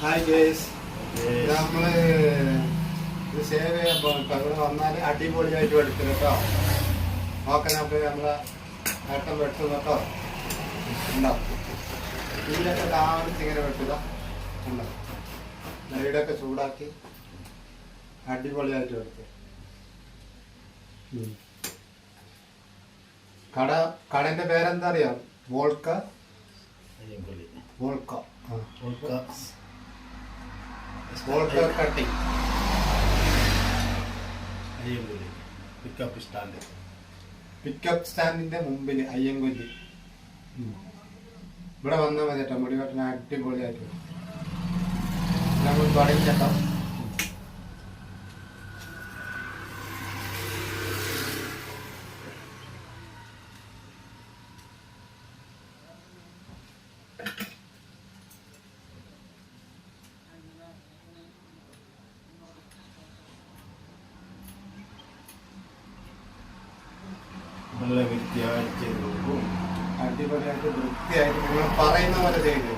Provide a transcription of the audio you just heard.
Hi guys, നമ്മള് ഇത് save ചെയ്യാൻ പോകും. ഇപ്പൊ ഇവിടെ വന്നാല് അടിപൊളിയായിട്ട് എടുക്കും കേട്ടോ. നോക്കാൻ നമുക്ക് നമ്മളെ ഏട്ടൻ വെട്ടും കേട്ടോ. ഉണ്ടാവും ഇതിലൊക്കെ ലാഭിച്ച് ഇങ്ങനെ വെട്ടുക ഉണ്ടാവും. ഇവിടെയൊക്കെ ചൂടാക്കി അടിപൊളിയായിട്ട് എടുക്കും. കടന്റെ പേരെന്താ അറിയാം? വോൾക്ക കട്ടിങ്. പിക്കപ്പ് സ്റ്റാൻഡിന്റെ മുമ്പിൽ അയ്യങ്കൊല്ലി. ഇവിടെ വന്നാൽ മതി കേട്ടോ. മുടി വെട്ടണ അടിപൊളിയായിട്ട് നമ്മൾ തുടങ്ങി കേട്ടോ. നല്ല വൃത്തിയായിട്ട് ചെയ്തു. അടിപൊളിയായിട്ട് വൃത്തിയായിട്ട് നിങ്ങൾ പറയുന്ന പോലെ ചെയ്തു.